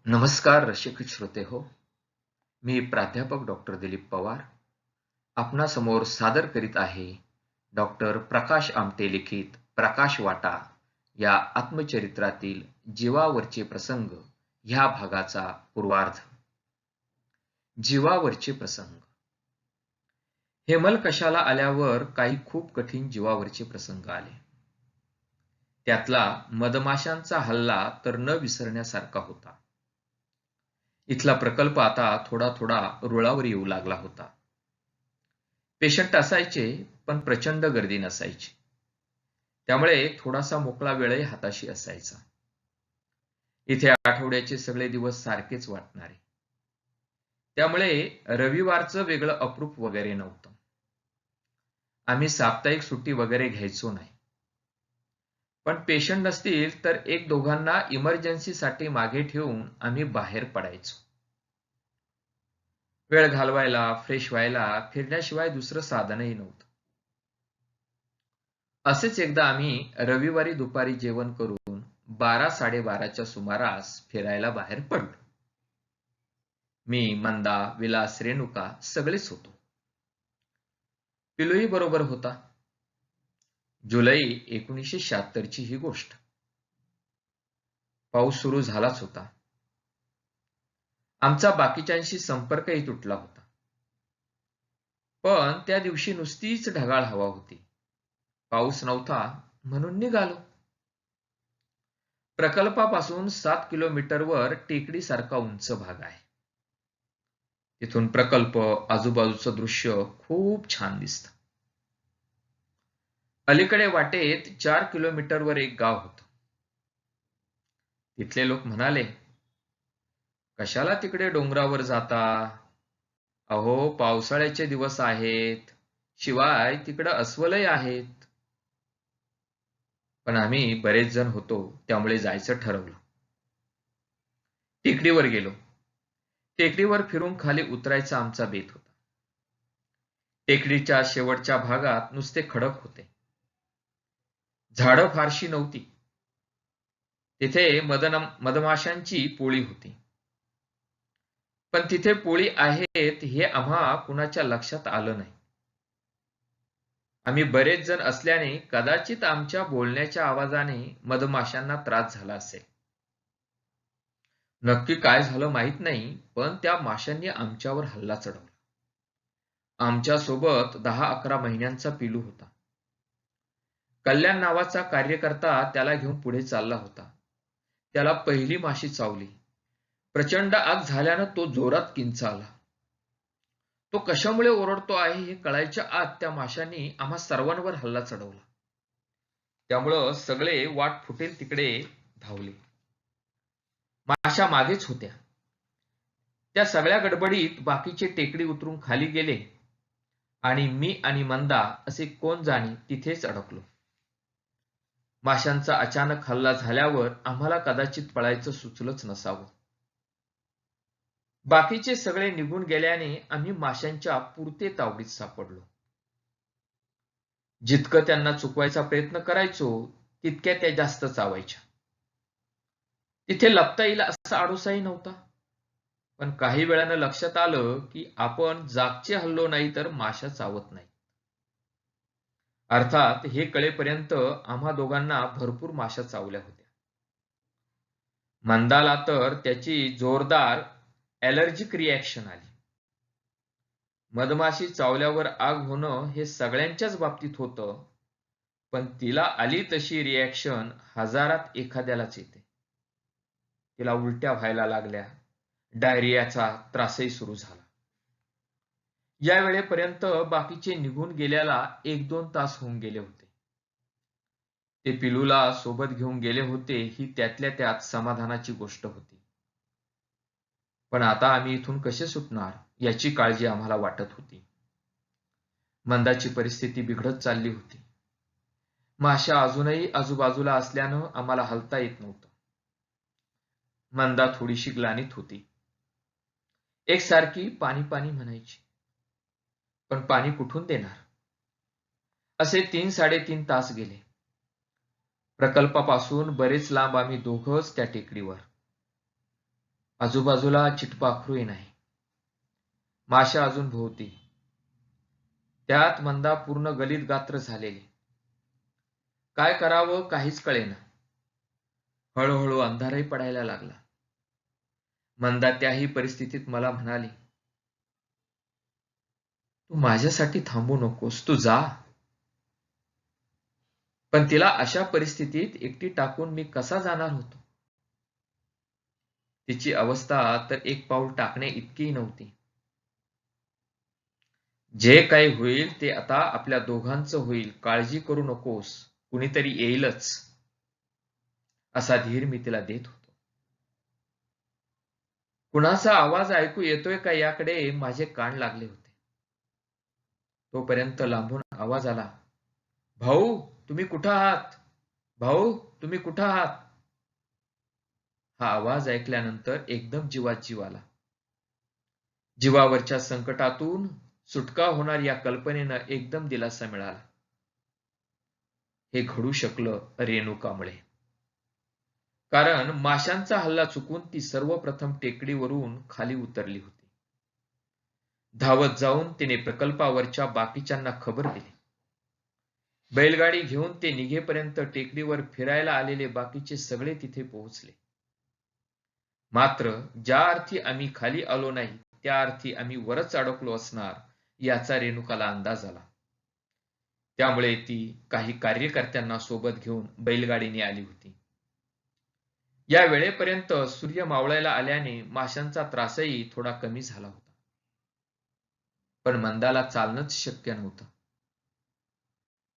नमस्कार रसिक श्रोते हो. मी प्राध्यापक डॉक्टर दिलीप पवार आपणासमोर सादर करीत आहे डॉक्टर प्रकाश आमटे लिखित प्रकाश वाटा या आत्मचरित्रातील जीवावरचे प्रसंग ह्या भागाचा पूर्वार्ध. जीवावरचे प्रसंग. हेमल कशाला आल्यावर काही खूप कठीण जीवावरचे प्रसंग आले. त्यातला मधमाशांचा हल्ला तर न विसरण्यासारखा होता. इथला प्रकल्प आता थोडा थोडा रुळावर येऊ लागला होता. पेशंट असायचे पण प्रचंड गर्दी नसायची. त्यामुळे थोडासा मोकळा वेळही हाताशी असायचा. इथे आठवड्याचे सगळे दिवस सारखेच वाटणारे. त्यामुळे रविवारचं वेगळं अप्रूप वगैरे नव्हतं. आम्ही साप्ताहिक सुट्टी वगैरे घ्यायचो नाही. पण पेशंट नसतील तर एक दोघांना इमर्जन्सीसाठी मागे ठेवून आम्ही बाहेर पडायचो. वेळ घालवायला, फ्रेश व्हायला फिरण्याशिवाय दुसरं साधनही नव्हतं. असेच एकदा आम्ही रविवारी दुपारी जेवण करून 12-12:30च्या सुमारास फिरायला बाहेर पडलो. मी, मंदा, विलास, रेणुका सगळेच होतो. पिलूही बरोबर होता. जुलै 1976ची ही गोष्ट. पाऊस सुरू झालाच होता. आमचा बाकीच्यांशी संपर्कही तुटला होता. पण त्या दिवशी नुसतीच ढगाळ हवा होती. पाऊस नव्हता म्हणून निघालो. प्रकल्पापासून 7 किलोमीटरवर टेकडी सारखा उंच भाग आहे. तिथून प्रकल्प, आजूबाजूचं दृश्य खूप छान दिसतं. अलीकडे वाटेत 4 किलोमीटरवर एक गाव होतं. तिथले लोक म्हणाले, कशाला तिकडे डोंगरावर जाता? अहो, पावसाळ्याचे दिवस आहेत, शिवाय तिकडं अस्वलही आहेत. पण आम्ही बरेच जण होतो त्यामुळे जायचं ठरवलं. टेकडीवर गेलो. टेकडीवर फिरून खाली उतरायचा आमचा बेत होता. टेकडीच्या शेवटच्या भागात नुसते खडक होते. झाडं फारशी नव्हती. तिथे मधमाशांची पोळी होती. पण तिथे पोळी आहेत हे आम्हा कुणाच्या लक्षात आलं नाही. आम्ही बरेच जण असल्याने कदाचित आमच्या बोलण्याच्या आवाजाने मधमाशांना त्रास झाला असेल. नक्की काय झालं माहित नाही, पण त्या माशांनी आमच्यावर हल्ला चढवला. आमच्या सोबत 10-11 महिन्यांचा पिलू होता. कल्याण नावाचा कार्यकर्ता त्याला घेऊन पुढे चालला होता. त्याला पहिली माशी चावली. प्रचंड आग झाल्यानं तो जोरात किंचाळला. तो कशामुळे ओरडतो आहे हे कळायच्या आत त्या माशांनी आम्हा सर्वांवर हल्ला चढवला. त्यामुळं सगळे वाट फुटेल तिकडे धावले. माशा मागेच होत्या. त्या सगळ्या गडबडीत बाकीचे टेकडी उतरून खाली गेले आणि मी आणि मंदा असे कोण जाणी तिथेच अडकलो. माशांचा अचानक हल्ला झाल्यावर आम्हाला कदाचित पळायचं सुचलंच नसावं. बाकीचे सगळे निघून गेल्याने आम्ही माशांच्या पुरते तावडीत सापडलो. जितकं त्यांना चुकवायचा प्रयत्न करायचो तितक्या त्या जास्त चावायच्या. तिथे लपता येईल असा आडोसाही नव्हता. पण काही वेळानं लक्षात आलं की आपण जागचे हल्लो नाही तर माशा चावत नाही. अर्थात हे कळेपर्यंत आम्हा दोघांना भरपूर माशा चावल्या होत्या. मंदाला तर त्याची जोरदार ॲलर्जिक रिॲक्शन आली. मधमाशी चावल्यावर आग होणं हे सगळ्यांच्याच बाबतीत होतं, पण तिला आली तशी रिॲक्शन हजारात एखाद्यालाच येते. तिला उलट्या व्हायला लागल्या. डायरियाचा त्रासही सुरू झाला. या वेळेपर्यंत बाकीचे निघून गेल्याला 1-2 तास होऊन गेले होते. ते पिलूला सोबत घेऊन गेले होते ही त्यातल्या त्यात समाधानाची गोष्ट होती. पण आता आम्ही इथून कसे सुटणार याची काळजी आम्हाला वाटत होती. मंदाची परिस्थिती बिघडत चालली होती. माशा अजूनही आजूबाजूला असल्यानं आम्हाला हलता येत नव्हतं. मंदा थोडीशी ग्लानीत होती. एकसारखी पाणी पाणी म्हणायची. पण पाणी कुठून देणार? असे 3-3.5 तास गेले. प्रकल्पापासून बरेच लांब आम्ही दोघंच त्या टेकडीवर. आजूबाजूला चिटपाखरूही नाही. माशा अजून भोवती. त्यात मंदा पूर्ण गलित गात्र झालेली. काय करावं काहीच कळेना. हळूहळू अंधारही पडायला लागला. मंदा त्याही परिस्थितीत मला म्हणाली, तू माझ्यासाठी थांबू नकोस, तू जा. पण तिला अशा परिस्थितीत एकटी टाकून मी कसा जाणार होतो? तिची अवस्था तर एक पाऊल टाकणे इतकी नव्हती. जे काही होईल ते आता आपल्या दोघांचं होईल, काळजी करू नकोस, कुणीतरी येईलच, असा धीर मी तिला देत होतो. कुणाचा आवाज ऐकू येतोय का याकडे माझे कान लागले होते. तोपर्यंत लांबून आवाज आला, भाऊ तुम्ही कुठं आहात? भाऊ तुम्ही कुठं आहात? हा आवाज ऐकल्यानंतर एकदम जीवात जीव आला. जीवावरच्या संकटातून सुटका होणार या कल्पनेनं एकदम दिलासा मिळाला. हे घडू शकलं रेणुकामुळे. कारण माशांचा हल्ला चुकून ती सर्वप्रथम टेकडीवरून खाली उतरली होती. धावत जाऊन तिने प्रकल्पावरच्या बाकीच्यांना खबर दिली. बैलगाडी घेऊन ते निघेपर्यंत टेकडीवर फिरायला आलेले बाकीचे सगळे तिथे पोहोचले. मात्र ज्या अर्थी आम्ही खाली आलो नाही त्या अर्थी आम्ही वरच अडकलो असणार याचा रेणुकाला अंदाज आला. त्यामुळे ती काही कार्यकर्त्यांना सोबत घेऊन बैलगाडीने आली होती. या वेळेपर्यंत सूर्य मावळायला आल्याने माशांचा त्रासही थोडा कमी झाला होता. पण मंदाला चालणंच शक्य नव्हतं.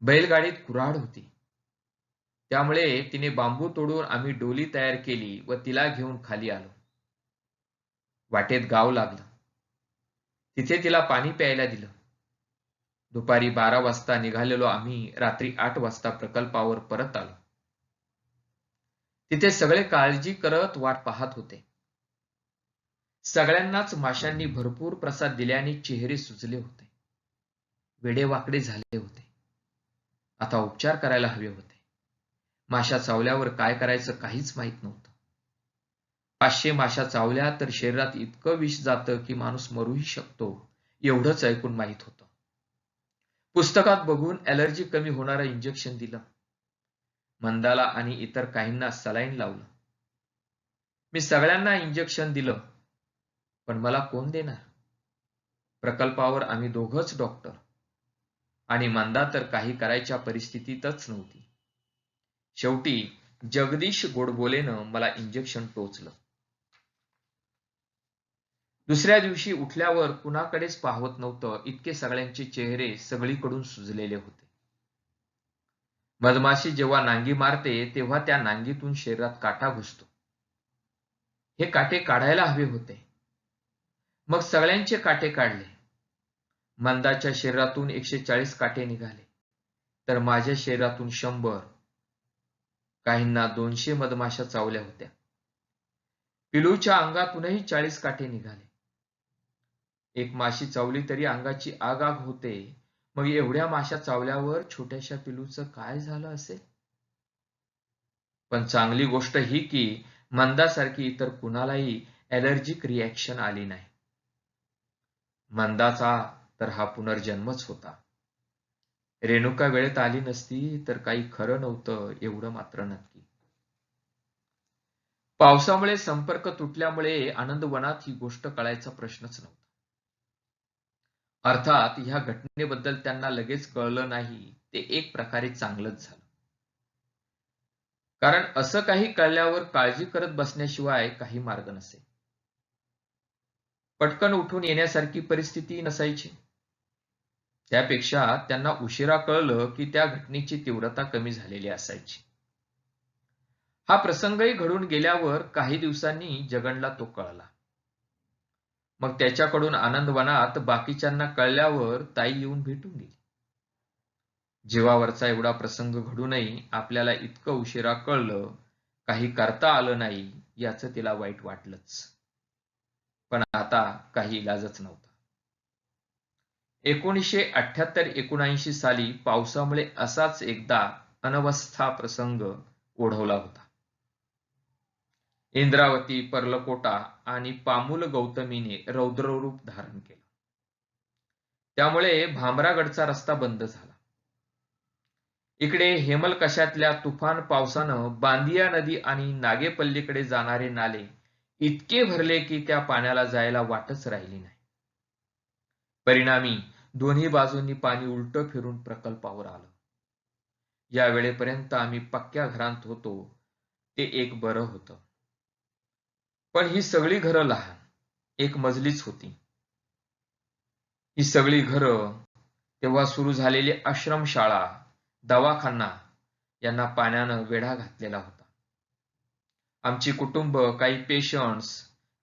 बैलगाडीत कुऱ्हाड होती. त्यामुळे तिने बांबू तोडून आम्ही डोली तयार केली व तिला घेऊन खाली आलो. वाटेत गाव लागलं. तिथे तिला पाणी प्यायला दिलं. दुपारी 12 वाजता निघालेलो आम्ही रात्री 8 वाजता प्रकल्पावर परत आलो. तिथे सगळे काळजी करत वाट पाहत होते. सगळ्यांनाच माशांनी भरपूर प्रसाद दिल्याने चेहरे सुजले होते. वेडेवाकडे झाले होते. आता उपचार करायला हवे होते. माशा चावल्यावर काय करायचं काहीच माहित नव्हतं. 500 माशा चावल्या तर शरीरात इतकं विष जातं की माणूस मरूही शकतो एवढंच ऐकून माहित होतं. पुस्तकात बघून ॲलर्जी कमी होणारं इंजेक्शन दिलं. मंदाला आणि इतर काहींना सलाईन लावलं. मी सगळ्यांना इंजेक्शन दिलं. पण मला कोण देणार? प्रकल्पावर आम्ही दोघंच डॉक्टर आणि मंदा तर काही करायच्या परिस्थितीतच नव्हती. शेवटी जगदीश गोडबोलेनं मला इंजेक्शन टोचलं. दुसऱ्या दिवशी उठल्यावर कुणाकडेच पाहत नव्हतं इतके सगळ्यांचे चेहरे सगळीकडून सुजलेले होते. मधमाशी जेव्हा नांगी मारते तेव्हा त्या नांगीतून शरीरात काटा घुसतो. हे काटे काढायला हवे होते. मग सगळ्यांचे काटे काढले. मंदाच्या शरीरातून 140 काटे निघाले तर माझ्या शरीरातून 100. काहींना 200 मधमाशा चावल्या होत्या. पिलूच्या अंगातूनही 40 काटे निघाले. एक माशी चावली तरी अंगाची आग आग होते. मग एवढ्या माशा चावल्यावर छोट्याशा पिलूचं काय झालं असेल? पण चांगली गोष्ट ही की मंदासारखी इतर कुणालाही ॲलर्जिक रिॲक्शन आली नाही. मंदाचा तर हा पुनर्जन्मच होता. रेणुका वेळेत आली नसती तर काही खरं नव्हतं एवढं मात्र नक्की. पावसामुळे संपर्क तुटल्यामुळे आनंदवनात ही गोष्ट कळायचा प्रश्नच नव्हता. अर्थात ह्या घटनेबद्दल त्यांना लगेच कळलं नाही ते एक प्रकारे चांगलंच झालं. कारण असं काही कळल्यावर काळजी करत बसण्याशिवाय काही मार्ग नसे. पटकन उठून येण्यासारखी परिस्थिती नसायची. त्यापेक्षा त्यांना उशिरा कळलं की त्या घटनेची तीव्रता कमी झालेली असायची. हा प्रसंगही घडून गेल्यावर काही दिवसांनी जगनला तो कळला. मग त्याच्याकडून आनंदवनात बाकीच्यांना कळल्यावर ताई येऊन भेटून गेली. जीवावरचा एवढा प्रसंग घडूनही आपल्याला इतकं उशिरा कळलं, काही करता आलं नाही याचं तिला वाईट वाटलंच. पण आता काही इलाजच नव्हता. 1978-79 साली पावसामुळे असाच एकदा अनवस्था प्रसंग ओढवला होता. इंद्रावती, पर्लकोटा आणि पामुल गौतमीने रौद्ररूप धारण केलं. त्यामुळे भामरागडचा रस्ता बंद झाला. इकडे हेमलकशातल्या तुफान पावसानं बांदिया नदी आणि नागेपल्लीकडे जाणारे नाले इतके भरले की त्या पाण्याला जायला वाटच राहिली नाही. परिणामी दोन्ही बाजूंनी पाणी उलट फिरून प्रकल्पावर आलं. या वेळेपर्यंत आम्ही पक्क्या घरांत होतो ते एक बरं होतं. पण ही सगळी घरं लहान, एक मजलीच होती. ही सगळी घरं, तेव्हा सुरू झालेली आश्रमशाळा, दवाखाना यांना पाण्यानं वेढा घातलेला होता. आमची कुटुंब, काही पेशंट्स,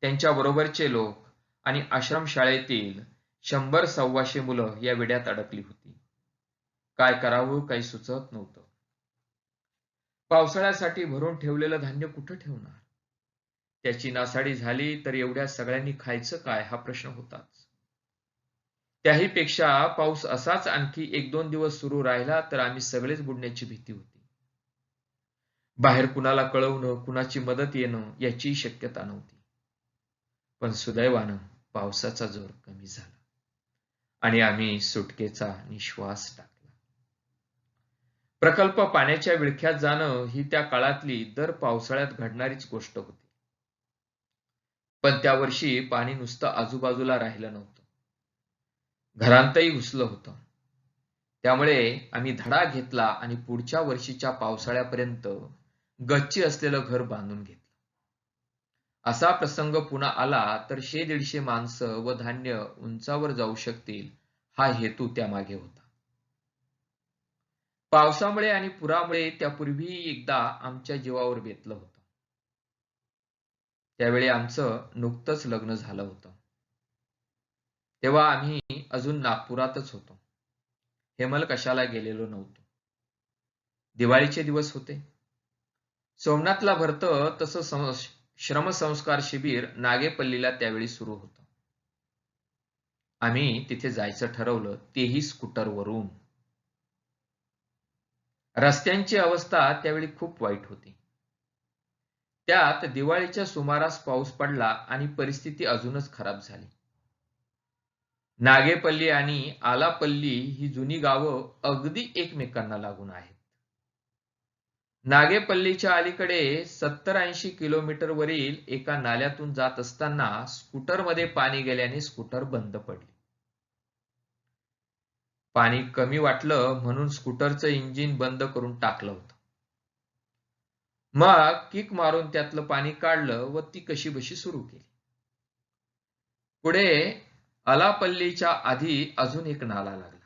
त्यांच्या बरोबरचे लोक आणि आश्रमशाळेतील 100-125 मुलं या वेड्यात अडकली होती. काय करावं काही सुचत नव्हतं. पावसाळ्यासाठी भरून ठेवलेलं धान्य कुठं ठेवणार? त्याची नासाडी झाली तर एवढ्या सगळ्यांनी खायचं काय हा प्रश्न होताच. त्याही पेक्षा पाऊस असाच आणखी 1-2 दिवस सुरू राहिला तर आम्ही सगळेच बुडण्याची भीती होती. बाहेर कुणाला कळवणं, कुणाची मदत येणं याची शक्यता नव्हती. पण सुदैवानं पावसाचा जोर कमी झाला आणि आम्ही सुटकेचा निश्वास टाकला. प्रकल्प पाण्याच्या विळख्यात जाणं ही त्या काळातली दर पावसाळ्यात घडणारीच गोष्ट होती. पण त्या वर्षी पाणी नुसतं आजूबाजूला राहिलं नव्हतं, घरांतही घुसलं होतं. त्यामुळे आम्ही धडा घेतला आणि पुढच्या वर्षीच्या पावसाळ्यापर्यंत गच्ची असलेलं घर बांधून घेतलं. असा प्रसंग पुन्हा आला तर 100-150 माणसं व धान्य उंचावर जाऊ शकतील हा हेतू त्यामागे होता. पावसामुळे आणि पुरामुळे त्यापूर्वी एकदा आमच्या जीवावर बेतलं होतं. त्यावेळी आमचं नुकतंच लग्न झालं होतं. तेव्हा आम्ही अजून नागपुरातच होतो. हेमलकशाला गेलेलो नव्हतो. दिवाळीचे दिवस होते. सोमनाथला भरतं तसं श्रमसंस्कार शिबिर नागेपल्लीला त्यावेळी सुरू होतं. आम्ही तिथे जायचं ठरवलं, तेही स्कूटरवरून. रस्त्यांची अवस्था त्यावेळी खूप वाईट होती. त्यात दिवाळीच्या सुमारास पाऊस पडला आणि परिस्थिती अजूनच खराब झाली. नागेपल्ली आणि आलापल्ली ही जुनी गावं अगदी एकमेकांना लागून आहेत. नागेपल्लीच्या अलीकडे 70-80 किलोमीटर वरील एका नाल्यातून जात असताना स्कूटरमध्ये पाणी गेल्याने स्कूटर बंद पडली. पाणी कमी वाटलं म्हणून स्कूटरचं इंजिन बंद करून टाकलं होतं. मग किक मारून त्यातलं पाणी काढलं व ती कशीबशी सुरू केली. पुढे आलापल्लीच्या आधी अजून एक नाला लागला.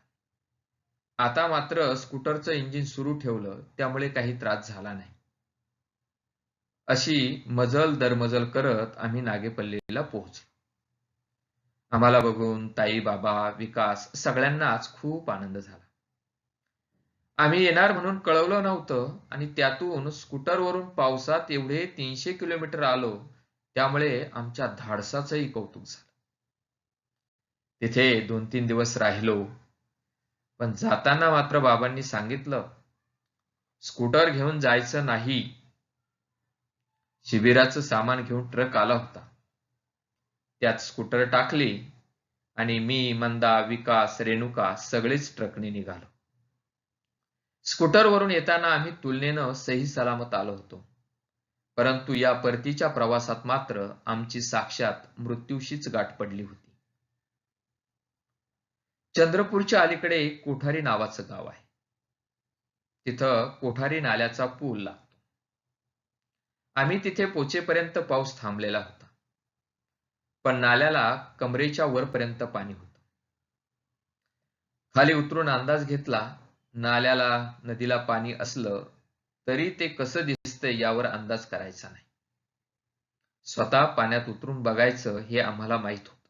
आता मात्र स्कूटरचं इंजिन सुरू ठेवलं त्यामुळे काही त्रास झाला नाही. अशी मजल दरमजल करत आम्ही नागेपल्लीला पोहोचलो. आम्हाला बघून ताई, बाबा, विकास सगळ्यांनाच खूप आनंद झाला. आम्ही येणार म्हणून कळवलं नव्हतं आणि त्यातून स्कूटरवरून पावसात एवढे 300 किलोमीटर आलो त्यामुळे आमच्या धाडसाचंही कौतुक झालं. तिथे 2-3 दिवस राहिलो. पण जाताना मात्र बाबांनी सांगितलं, स्कूटर घेऊन जायचं नाही. शिबिराचं सामान घेऊन ट्रक आला होता. त्यात स्कूटर टाकली आणि मी, मंदा, विकास, रेणुका सगळेच ट्रकने निघालो. स्कूटरवरून येताना आम्ही तुलनेनं सही सलामत आलो होतो. परंतु या परतीच्या प्रवासात मात्र आमची साक्षात मृत्यूशीच गाठ पडली होती. चंद्रपूरच्या अलीकडे एक कोठारी नावाचं गाव आहे. तिथं कोठारी नाल्याचा पूल लागतो. आम्ही तिथे पोचेपर्यंत पाऊस थांबलेला होता. पण नाल्याला कमरेच्या वरपर्यंत पाणी होतं. खाली उतरून अंदाज घेतला. नाल्याला, नदीला पाणी असलं तरी ते कसं दिसतंय यावर अंदाज करायचा नाही. स्वतः पाण्यात उतरून बघायचं हे आम्हाला माहित होतं.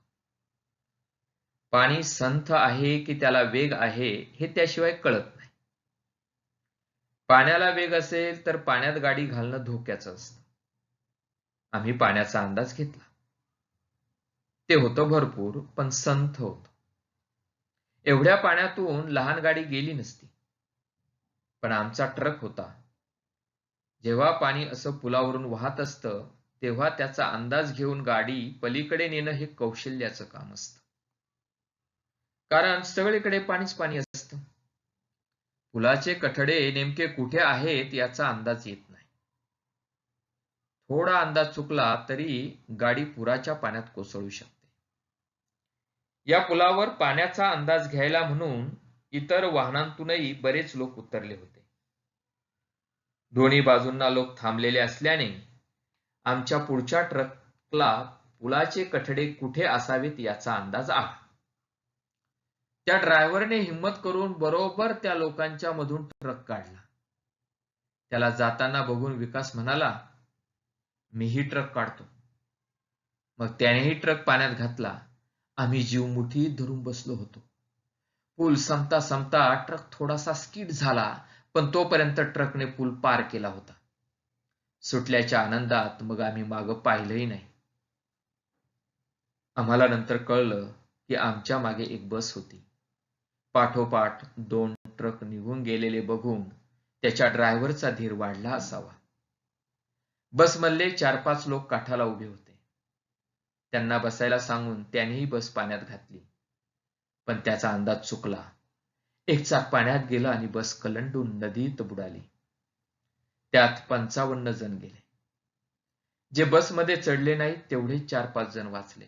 पाणी संथ आहे की त्याला वेग आहे हे त्याशिवाय कळत नाही. पाण्याला वेग असेल तर पाण्यात गाडी घालणं धोक्याचं असतं. आम्ही पाण्याचा अंदाज घेतला. ते होतं भरपूर पण संथ होतं. एवढ्या पाण्यातून लहान गाडी गेली नसती. पण आमचा ट्रक होता. जेव्हा पाणी असं पुलावरून वाहत असतं तेव्हा त्याचा अंदाज घेऊन गाडी पलीकडे नेणं हे कौशल्याचं काम असतं. कारण सगळीकडे पाणीच पाणी असतं. पुलाचे कठडे नेमके कुठे आहेत याचा अंदाज येत नाही. थोडा अंदाज चुकला तरी गाडी पुराच्या पाण्यात कोसळू शकते. या पुलावर पाण्याचा अंदाज घ्यायला म्हणून इतर वाहनांतूनही बरेच लोक उतरले होते. दोन्ही बाजूंना लोक थांबलेले असल्याने आमच्या पुढच्या ट्रकला पुलाचे कठडे कुठे असावेत याचा अंदाज आला. त्या ड्रायव्हरने हिम्मत करून बरोबर त्या लोकांच्या मधून ट्रक काढला. त्याला जाताना बघून विकास म्हणाला, मीही ट्रक काढतो. मग त्यानेही ट्रक पाण्यात घातला. आम्ही जीव मुठीत धरून बसलो होतो. पूल संपता संपता ट्रक थोडासा स्किड झाला, पण तोपर्यंत ट्रकने पूल पार केला होता. सुटल्याच्या आनंदात मग आम्ही मागं पाहिलंही नाही. आम्हाला नंतर कळलं की आमच्या मागे एक बस होती. पाठोपाठ 2 ट्रक निघून गेलेले बघून त्याच्या ड्रायव्हरचा धीर वाढला असावा. बसमधले 4-5 लोक काठाला उभे होते. त्यांना बसायला सांगून त्यानेही बस पाण्यात घातली. पण त्याचा अंदाज चुकला. एक चाक पाण्यात गेलं आणि बस कलंडून नदीत बुडाली. त्यात 55 जण गेले. जे बसमध्ये चढले नाहीत तेवढे 4-5 जण वाचले.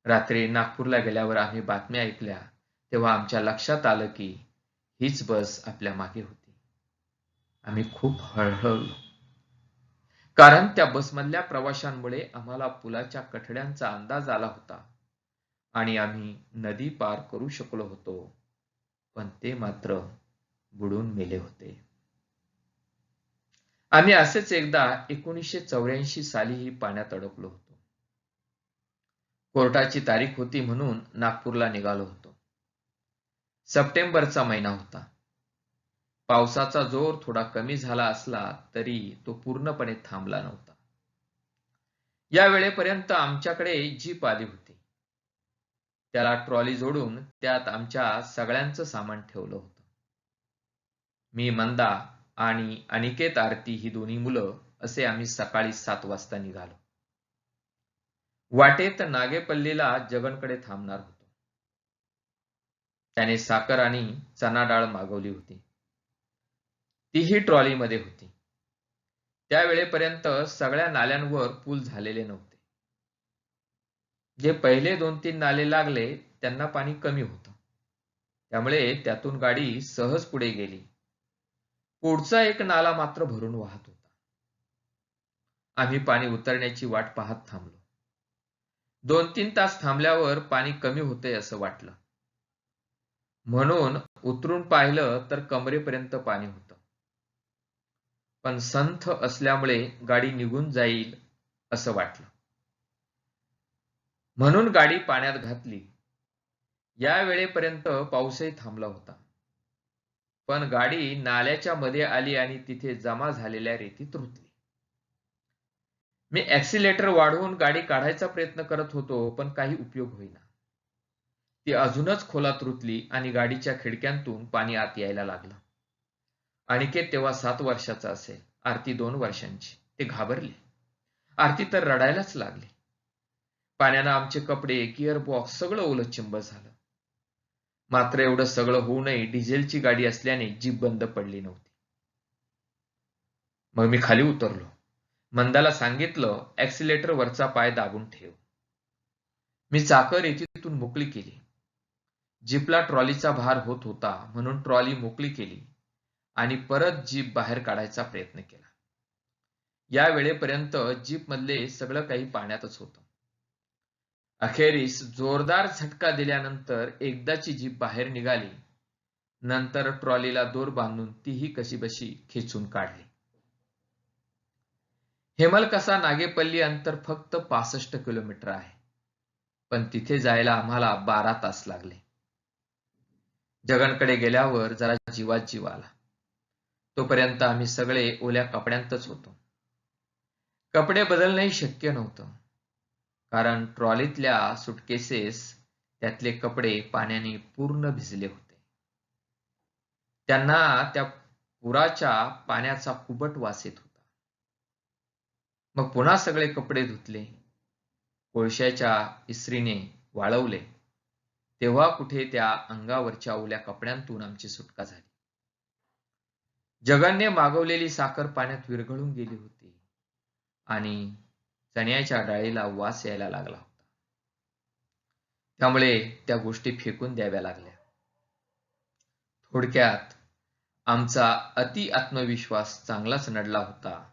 रात्री नागपूरला गेल्यावर आम्ही बातम्या ऐकल्या तेव्हा आमच्या लक्षात आलं की हीच बस आपल्या मागे होती. आम्ही खूप हळहळलो. कारण त्या बसमधल्या प्रवाशांमुळे आम्हाला पुलाच्या कठड्यांचा अंदाज आला होता आणि आम्ही नदी पार करू शकलो होतो, पण ते मात्र बुडून मेले होते. आम्ही असेच एकदा 1984 सालीही पाण्यात अडकलो होतो. कोर्टाची तारीख होती म्हणून नागपूरला निघालो होतो. सप्टेंबरचा महिना होता. पावसाचा जोर थोडा कमी झाला असला तरी तो पूर्णपणे थांबला नव्हता. या वेळेपर्यंत आमच्याकडे जीप आली होती. त्याला ट्रॉली जोडून त्यात आमच्या सगळ्यांचं सामान ठेवलं होतं. मी, मंदा आणि अनिकेत आरती ही दोन्ही मुलं असे आम्ही सकाळी 7 वाजता निघालो. वाटेत नागेपल्लीला जगनकडे थांबणार होतो. त्याने साखर आणि चना डाळ मागवली होती. तीही ट्रॉलीमध्ये होती. त्यावेळेपर्यंत सगळ्या नाल्यांवर पूल झालेले नव्हते. जे पहिले 2-3 नाले लागले त्यांना पाणी कमी होतं. त्यामुळे त्यातून गाडी सहज पुढे गेली. पुढचा एक नाला मात्र भरून वाहत होता. आम्ही पाणी उतरण्याची वाट पाहत थांबलो. 2-3 तास थांबल्यावर पाणी कमी होते असं वाटलं. म्हणून उतरून पाहिलं तर कमरेपर्यंत पाणी होतं. पण संथ असल्यामुळे गाडी निघून जाईल असं वाटलं. म्हणून गाडी पाण्यात घातली. या वेळेपर्यंत पाऊसही थांबला होता. पण गाडी नाल्याच्या मध्ये आली आणि तिथे जमा झालेल्या रेतीत रुतली. मी ऍक्सिलेटर वाढवून गाडी काढायचा प्रयत्न करत होतो, पण काही उपयोग होईना. ती अजूनच खोलात रुतली आणि गाडीच्या खिडक्यांतून पाणी आत यायला लागलं. अनिकेत तेव्हा 7 वर्षाचा असेल, आरती 2 वर्षांची. ते घाबरले. आरती तर रडायलाच लागली. पाण्यानं आमचे कपडे, गिअरबॉक्स सगळं ओलंचिंब झालं. मात्र एवढं सगळं होऊनही डिझेलची गाडी असल्याने जीप बंद पडली नव्हती. मग मी खाली उतरलो. मंदाला सांगितलं, ऍक्सिलेटर वरचा पाय दाबून ठेव. मी चाकर रेतीतून मोकळी केली. जीपला ट्रॉलीचा भार होत होता म्हणून ट्रॉली मोकळी केली आणि परत जीप बाहेर काढायचा प्रयत्न केला. या वेळेपर्यंत जीप मधले सगळं काही पाण्यातच होतं. अखेरीस जोरदार झटका दिल्यानंतर एकदाची जीप बाहेर निघाली. नंतर ट्रॉलीला दोर बांधून तीही कशीबशी खेचून काढली. हेमलकसा नागेपल्ली अंतर फक्त 65 किलोमीटर आहे, पण तिथे जायला आम्हाला 12 तास लागले. जगनकडे गेल्यावर जरा जीवात जीव आला. तोपर्यंत आम्ही सगळे ओल्या कपड्यांतच होतो. कपडे बदलणंही शक्य नव्हतं, कारण ट्रॉलीतल्या सुटकेसेस त्यातले कपडे पाण्याने पूर्ण भिजले होते. त्यांना त्या पुराच्या पाण्याचा कुबट वास येत होता. मग पुन्हा सगळे कपडे धुतले, कोळशाच्या इस्त्रीने वाळवले. तेव्हा कुठे त्या अंगावरच्या ओल्या कपड्यांतून आमची सुटका झाली. जगनने मागवलेली साखर पाण्यात विरघळून गेली होती आणि चण्याच्या डाळीला वास यायला लागला होता. त्यामुळे त्या गोष्टी फेकून द्याव्या लागल्या. थोडक्यात आमचा अति आत्मविश्वास चांगलाच नडला होता,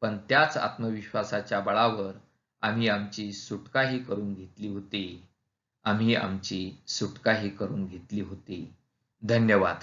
पण त्याच आत्मविश्वासाच्या बळावर आम्ही आमची सुटकाही करून घेतली होती. धन्यवाद.